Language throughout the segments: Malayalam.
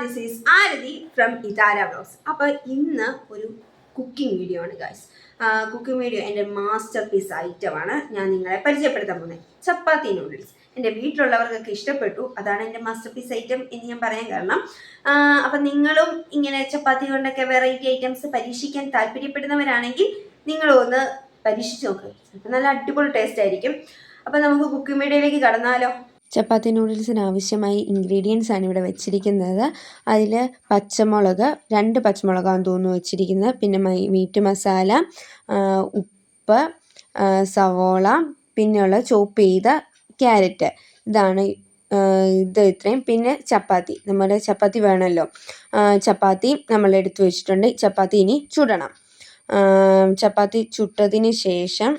This is Aarathi from Ithara vlogs. അപ്പോൾ ഇന്ന് ഒരു കുക്കിംഗ് വീഡിയോ ആണ് ഗൈസ്. കുക്കിംഗ് വീഡിയോ എൻ്റെ മാസ്റ്റർ പീസ് ഐറ്റമാണ് ഞാൻ നിങ്ങളെ പരിചയപ്പെടുത്താൻ പോകുന്നത്. ചപ്പാത്തി നൂഡിൽസ് എൻ്റെ വീട്ടിലുള്ളവർക്കൊക്കെ ഇഷ്ടപ്പെട്ടു, അതാണ് എൻ്റെ മാസ്റ്റർ പീസ് ഐറ്റം എന്ന് ഞാൻ പറയാൻ കാരണം. അപ്പം നിങ്ങളും ഇങ്ങനെ ചപ്പാത്തി കൊണ്ടൊക്കെ വെറൈറ്റി ഐറ്റംസ് പരീക്ഷിക്കാൻ താല്പര്യപ്പെടുന്നവരാണെങ്കിൽ നിങ്ങളും ഒന്ന് പരീക്ഷിച്ച് നോക്കുക. അപ്പം നല്ല അടിപൊളി ടേസ്റ്റ് ആയിരിക്കും. അപ്പം നമുക്ക് കുക്കിംഗ് വീഡിയോയിലേക്ക് കടന്നാലോ. ചപ്പാത്തി നൂഡിൽസിന് ആവശ്യമായി ഇൻഗ്രീഡിയൻസ് ആണ് ഇവിടെ വെച്ചിരിക്കുന്നത്. അതിൽ പച്ചമുളക് 2 പച്ചമുളകാണെന്ന് തോന്നുന്നു വെച്ചിരിക്കുന്നത്, പിന്നെ മീറ്റ് മസാല, ഉപ്പ്, സവോള, പിന്നെയുള്ള ചോപ്പ് ചെയ്ത ക്യാരറ്റ്, ഇതാണ് ഇത് ഇത്രയും. പിന്നെ ചപ്പാത്തി, നമ്മുടെ ചപ്പാത്തി വേണമല്ലോ, ചപ്പാത്തി നമ്മൾ എടുത്തു വെച്ചിട്ടുണ്ട്. ചപ്പാത്തി ഇനി ചുടണം. ചപ്പാത്തി ചുട്ടതിന് ശേഷം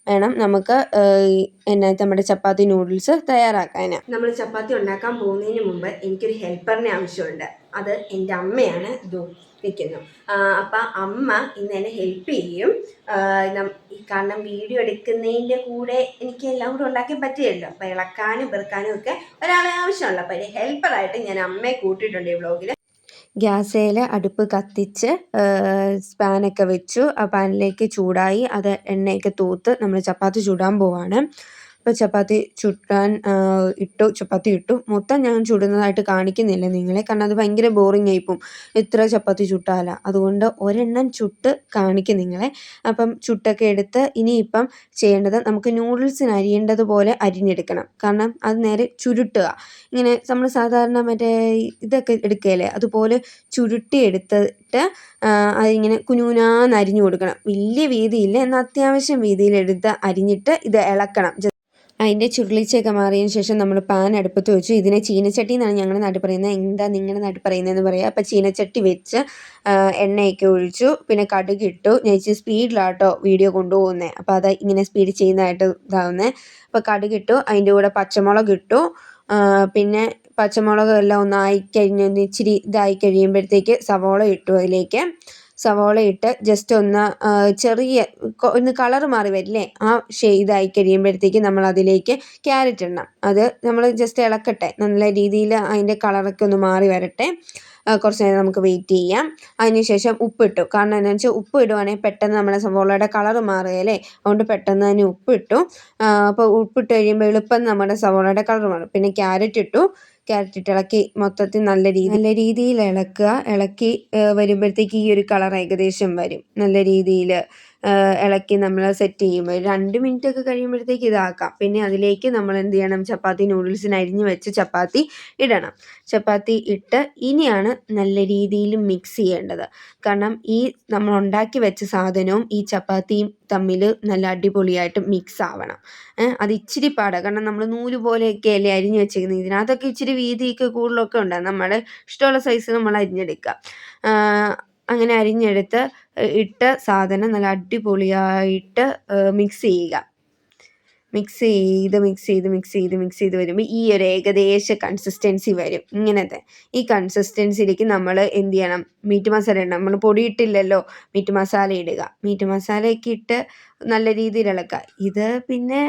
വേണം നമുക്ക് നമ്മുടെ ചപ്പാത്തി നൂഡിൽസ് തയ്യാറാക്കാൻ. നമ്മൾ ചപ്പാത്തി ഉണ്ടാക്കാൻ പോകുന്നതിന് മുമ്പ് എനിക്കൊരു ഹെൽപ്പറിനെ ആവശ്യമുണ്ട്. അത് എൻ്റെ അമ്മയാണ് നിൽക്കുന്നു. അപ്പം അമ്മ ഇന്ന് എന്നെ ഹെൽപ്പ് ചെയ്യും. കാരണം വീഡിയോ എടുക്കുന്നതിൻ്റെ കൂടെ എനിക്ക് എല്ലാം കൂടെ ഉണ്ടാക്കാൻ പറ്റില്ലല്ലോ. അപ്പം ഇളക്കാനും പെറുക്കാനും ഒക്കെ ഒരാളെ ആവശ്യമുള്ളൂ. അപ്പം അതിൻ്റെ ഹെൽപ്പറായിട്ട് ഞാൻ അമ്മയെ കൂട്ടിയിട്ടുണ്ട് ഈ വ്ലോഗിൽ. ഗ്യാസേൽ അടുപ്പ് കത്തിച്ച് പാനൊക്കെ വെച്ചു. ആ പാനിലേക്ക് ചൂടായി അത് എണ്ണയൊക്കെ തൂത്ത് നമ്മൾ ചപ്പാത്തി ചുടാൻ പോവാണ്. അപ്പോൾ ചപ്പാത്തി ചുട്ടാൻ ചപ്പാത്തി ഇട്ടു. മൊത്തം ഞാൻ ചുടുന്നതായിട്ട് കാണിക്കുന്നില്ല നിങ്ങളെ, കാരണം അത് ഭയങ്കര ബോറിംഗ് ആയിപ്പോവും എത്ര ചപ്പാത്തി ചുട്ടാല. അതുകൊണ്ട് ഒരെണ്ണം ചുട്ട് കാണിക്കും നിങ്ങളെ. അപ്പം ചുട്ടൊക്കെ എടുത്ത് ഇനിയിപ്പം ചെയ്യേണ്ടത് നമുക്ക് നൂഡിൽസിന് അരിയേണ്ടതുപോലെ അരിഞ്ഞെടുക്കണം. കാരണം അത് നേരെ ചുരുട്ടുക. ഇങ്ങനെ നമ്മൾ സാധാരണ മറ്റേ ഇതൊക്കെ എടുക്കുകയല്ലേ, അതുപോലെ ചുരുട്ടി എടുത്തിട്ട് അതിങ്ങനെ കുനുകുനാന്ന് അരിഞ്ഞു കൊടുക്കണം. വലിയ വീതിയില്ല, എന്നാൽ അത്യാവശ്യം വീതിയിലെടുത്ത് അരിഞ്ഞിട്ട് ഇത് ഇളക്കണം. അതിൻ്റെ ചുരുളിച്ചയൊക്കെ മാറിയതിന് ശേഷം നമ്മൾ പാൻ അടുപ്പത്ത് വെച്ചു. ഇതിനെ ചീനച്ചട്ടി എന്നാണ് ഞങ്ങളുടെ നാട്ടിൽ പറയുന്നത്. എന്താ നിങ്ങളുടെ നാട്ടിൽ പറയുന്നതെന്ന് പറയുക. അപ്പോൾ ചീനച്ചട്ടി വെച്ച് എണ്ണയൊക്കെ ഒഴിച്ചു. പിന്നെ കടുകിട്ടു. ഞാൻ ഇച്ചിരി സ്പീഡിലാട്ടോ വീഡിയോ കൊണ്ടുപോകുന്നത്, അപ്പോൾ അത് ഇങ്ങനെ സ്പീഡ് ചെയ്യുന്നതായിട്ട് ഇതാവുന്നത്. അപ്പോൾ കടുകിട്ടു, അതിൻ്റെ കൂടെ പച്ചമുളക് ഇട്ടു. പിന്നെ പച്ചമുളക് എല്ലാം ഒന്ന് ഇച്ചിരി ഇതായി കഴിയുമ്പോഴത്തേക്ക് സവോള ഇട്ടു. അതിലേക്ക് സവോള ഇട്ട് ജസ്റ്റ് ഒന്ന് കളർ മാറി വരില്ലേ, ആ ഇതായി കഴിയുമ്പോഴത്തേക്ക് നമ്മൾ അതിലേക്ക് ക്യാരറ്റ് ഇടണം. അത് നമ്മൾ ജസ്റ്റ് ഇളക്കട്ടെ, നല്ല രീതിയിൽ അതിൻ്റെ കളറൊക്കെ ഒന്ന് മാറി വരട്ടെ. കുറച്ച് നേരം നമുക്ക് വെയിറ്റ് ചെയ്യാം. അതിനുശേഷം ഉപ്പിട്ടു. കാരണം എന്താണെന്ന് വെച്ചാൽ ഉപ്പ് ഇടുവാണെങ്കിൽ പെട്ടെന്ന് നമ്മുടെ സവോളയുടെ കളർ മാറുകയല്ലേ, അതുകൊണ്ട് പെട്ടെന്ന് തന്നെ ഉപ്പിട്ടു. അപ്പോൾ ഉപ്പിട്ട് കഴിയുമ്പോൾ എളുപ്പം നമ്മുടെ സവോളയുടെ കളർ മാറും. പിന്നെ ക്യാരറ്റ് ഇട്ടു. ക്യാരറ്റ് ഇട്ട് ഇളക്കി മൊത്തത്തിൽ നല്ല രീതിയിൽ ഇളക്കി വരുമ്പോഴത്തേക്ക് ഈ ഒരു കളർ ഏകദേശം വരും. നല്ല രീതിയിൽ ഇളക്കി നമ്മൾ സെറ്റ് ചെയ്യുമ്പോൾ 2 മിനിറ്റ് ഒക്കെ കഴിയുമ്പോഴത്തേക്ക് ഇതാക്കാം. പിന്നെ അതിലേക്ക് നമ്മൾ എന്ത് ചെയ്യണം, ചപ്പാത്തി നൂഡിൽസിന് അരിഞ്ഞ് വെച്ച് ചപ്പാത്തി ഇടണം. ചപ്പാത്തി ഇട്ട് ഇനിയാണ് നല്ല രീതിയിൽ മിക്സ് ചെയ്യേണ്ടത്. കാരണം ഈ നമ്മൾ ഉണ്ടാക്കി വെച്ച സാധനവും ഈ ചപ്പാത്തിയും തമ്മിൽ നല്ല അടിപൊളിയായിട്ട് മിക്സ് ആവണം. അത് ഇച്ചിരി പാടാണ്, കാരണം നമ്മൾ നൂല് പോലെയൊക്കെ അല്ലേ അരിഞ്ഞ് വെച്ചിരിക്കുന്നത്. ഇതിനകത്തൊക്കെ ഇച്ചിരി വീതിയൊക്കെ കൂടുതലൊക്കെ ഉണ്ടാകും. നമ്മുടെ ഇഷ്ടമുള്ള സൈസ് നമ്മൾ അരിഞ്ഞെടുക്കുക. അങ്ങനെ അരിഞ്ഞെടുത്ത് ഇട്ട സാധനം നല്ല അടിപൊളിയായിട്ട് മിക്സ് ചെയ്യുക. മിക്സ് ചെയ്ത് വരുമ്പോൾ ഈ ഒരു ഏകദേശ കൺസിസ്റ്റൻസി വരും. ഇങ്ങനത്തെ ഈ കൺസിസ്റ്റൻസിയിലേക്ക് നമ്മൾ എന്ത് ചെയ്യണം, മീറ്റ് മസാല ഇടണം. നമ്മൾ പൊടി ഇട്ടില്ലല്ലോ, മീറ്റ് മസാല ഇടുക. മീറ്റ് മസാലയൊക്കെ ഇട്ട് നല്ല രീതിയിൽ ഇളക്കുക. ഇത് പിന്നെ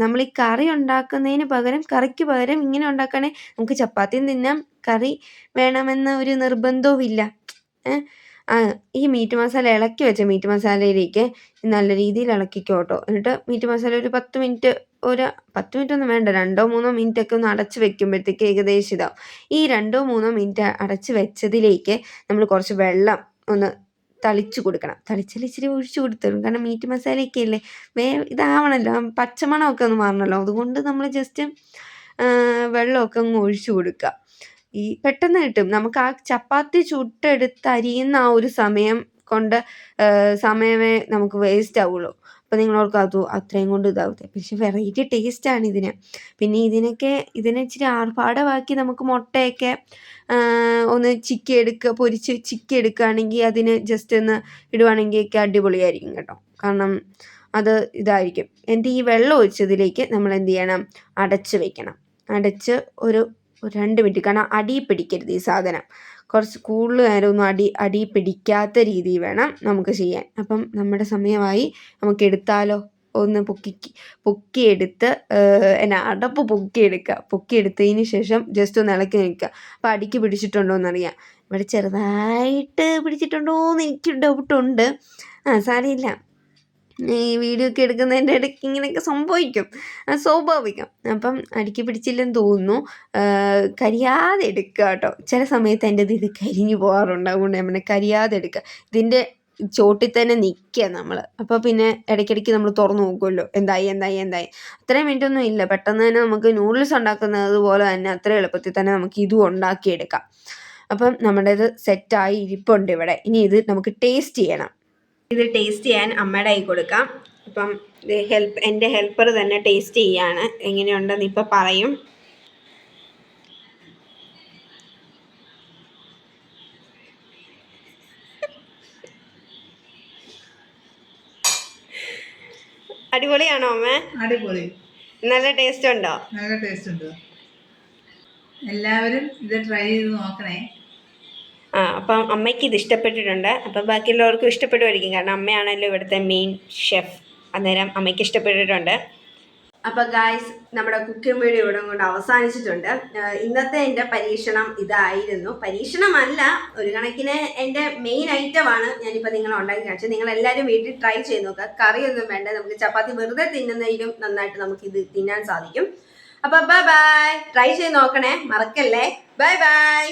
നമ്മൾ ഈ കറി ഉണ്ടാക്കുന്നതിന് പകരം, കറിക്ക് പകരം ഇങ്ങനെ ഉണ്ടാക്കുകയാണെങ്കിൽ നമുക്ക് ചപ്പാത്തിയും തിന്നാം, കറി വേണമെന്ന ഒരു നിർബന്ധവും ഇല്ല. ഈ മീറ്റ് മസാല ഇളക്കി വെച്ച മീറ്റ് മസാലയിലേക്ക് നല്ല രീതിയിൽ ഇളക്കിക്കോട്ടോ. എന്നിട്ട് മീറ്റ് മസാല ഒരു 10 മിനിറ്റ്, ഒരു 10 മിനിറ്റ് ഒന്നും വേണ്ട, 2-3 മിനിറ്റ് ഒക്കെ ഒന്ന് അടച്ച് വെക്കുമ്പോഴത്തേക്ക് ഏകദേശം ഇതാവും. ഈ 2-3 മിനിറ്റ് അടച്ച് വെച്ചതിലേക്ക് നമ്മൾ കുറച്ച് വെള്ളം ഒന്ന് തളിച്ചു കൊടുക്കണം. തളിച്ചാൽ ഇച്ചിരി ഒഴിച്ചു കൊടുത്തിടും, കാരണം മീറ്റ് മസാലയൊക്കെ അല്ലേ ഇതാവണമല്ലോ, പച്ചമണമൊക്കെ ഒന്ന് മാറണമല്ലോ. അതുകൊണ്ട് നമ്മൾ ജസ്റ്റ് വെള്ളമൊക്കെ അങ്ങ് ഒഴിച്ചു കൊടുക്കുക. ഈ പെട്ടെന്ന് കിട്ടും നമുക്ക്. ആ ചപ്പാത്തി ചുട്ടെടുത്ത് അരിയുന്ന ആ ഒരു സമയമേ നമുക്ക് വേസ്റ്റ് ആവുള്ളൂ. അപ്പോൾ നിങ്ങളോർക്ക് അത്രയും കൊണ്ട് ഇതാവട്ടെ. പക്ഷെ വെറൈറ്റി ടേസ്റ്റാണ് ഇതിന്. പിന്നെ ഇതിനെ ഇച്ചിരി ആർഭാടമാക്കി നമുക്ക് മുട്ടയൊക്കെ ഒന്ന് പൊരിച്ച് ചിക്കി എടുക്കുകയാണെങ്കിൽ അതിന് ജസ്റ്റ് ഒന്ന് ഇടുവാണെങ്കിൽ ഒക്കെ അടിപൊളിയായിരിക്കും കേട്ടോ. കാരണം അത് ഇതായിരിക്കും. എന്നിട്ട് ഈ വെള്ളം ഒഴിച്ചതിലേക്ക് നമ്മൾ എന്ത് ചെയ്യണം, അടച്ച് വെക്കണം. അടച്ച് ഒരു 2 മിനിറ്റ്, കാരണം അടി പിടിക്കരുത് ഈ സാധനം. കുറച്ച് കൂടുതൽ നേരമൊന്നും അടി പിടിക്കാത്ത രീതിയിൽ വേണം നമുക്ക് ചെയ്യാൻ. അപ്പം നമ്മുടെ സമയമായി, നമുക്ക് എടുത്താലോ. ഒന്ന് പൊക്കിയെടുത്ത് എന്നാ അടപ്പ് പൊക്കിയെടുത്തതിന് ശേഷം ജസ്റ്റ് ഒന്ന് ഇളക്കി നിൽക്കുക. അപ്പോൾ അടിക്ക് പിടിച്ചിട്ടുണ്ടോ എന്നറിയാം. ഇവിടെ ചെറുതായിട്ട് പിടിച്ചിട്ടുണ്ടോയെന്ന് എനിക്ക് ഡൗട്ടുണ്ട്. സാരമില്ല, ഈ വീഡിയോ ഒക്കെ എടുക്കുന്നതിൻ്റെ ഇടയ്ക്ക് ഇങ്ങനെയൊക്കെ സംഭവിക്കും, സ്വാഭാവികം. അപ്പം അടിക്ക് പിടിച്ചില്ലെന്ന് തോന്നുന്നു. കരിയാതെ എടുക്കുക കേട്ടോ. ചില സമയത്ത് എൻ്റെ ഇത് കരിഞ്ഞു പോകാറുണ്ട്, അതുകൊണ്ട് നമ്മൾ കരിയാതെ എടുക്കുക. ഇതിൻ്റെ ചോട്ടിൽ തന്നെ നിൽക്കുക നമ്മൾ. അപ്പോൾ പിന്നെ ഇടയ്ക്കിടയ്ക്ക് നമ്മൾ തുറന്നു നോക്കുമല്ലോ, എന്തായി. അത്രയും മിനിറ്റൊന്നും ഇല്ല, പെട്ടെന്ന് തന്നെ നമുക്ക് നൂഡിൽസ് ഉണ്ടാക്കുന്നത് പോലെ തന്നെ അത്ര എളുപ്പത്തിൽ തന്നെ നമുക്ക് ഇതും ഉണ്ടാക്കിയെടുക്കാം. അപ്പം നമ്മുടേത് സെറ്റായി ഇരിപ്പുണ്ട് ഇവിടെ. ഇനി ഇത് നമുക്ക് ടേസ്റ്റ് ചെയ്യണം. ഇത് ടേസ്റ്റ് ചെയ്യാൻ അമ്മയുടെ കൈ കൊടുക്കാം. അപ്പം എൻ്റെ ഹെൽപ്പർ തന്നെ ടേസ്റ്റ് ചെയ്യാണ്. എങ്ങനെയുണ്ടെന്ന് ഇപ്പം പറയും. അടിപൊളിയാണോ അമ്മ? അടിപൊളി, നല്ല ടേസ്റ്റ് ഉണ്ടോ? നല്ല ടേസ്റ്റ് ഉണ്ട്. എല്ലാവരും ഇത് ട്രൈ ചെയ്ത് നോക്കണേ. അപ്പം അമ്മയ്ക്ക് ഇത് ഇഷ്ടപ്പെട്ടിട്ടുണ്ട്. അപ്പം ബാക്കിയുള്ളവർക്കും ഇഷ്ടപ്പെടുമായിരിക്കും, കാരണം അമ്മയാണല്ലോ ഇവിടുത്തെ മെയിൻ ഷെഫ്. അന്നേരം അമ്മയ്ക്ക് ഇഷ്ടപ്പെട്ടിട്ടുണ്ട്. അപ്പോൾ ഗായ്സ്, നമ്മുടെ കുക്കിംഗ് വീഡിയോ ഇവിടെ കൊണ്ട് അവസാനിച്ചിട്ടുണ്ട്. ഇന്നത്തെ എൻ്റെ പരീക്ഷണം ഇതായിരുന്നു. പരീക്ഷണമല്ല, ഒരു കണക്കിന് എൻ്റെ മെയിൻ ഐറ്റമാണ് ഞാനിപ്പോൾ നിങ്ങളെ ഉണ്ടാക്കി കാണിച്ചത്. നിങ്ങളെല്ലാവരും വീട്ടിൽ ട്രൈ ചെയ്ത് നോക്കുക. കറിയൊന്നും വേണ്ട, നമുക്ക് ചപ്പാത്തി വെറുതെ തിന്നുന്നതിലും നന്നായിട്ട് നമുക്കിത് തിന്നാൻ സാധിക്കും. അപ്പോൾ ബൈ, ട്രൈ ചെയ്ത് നോക്കണേ, മറക്കല്ലേ. ബൈ.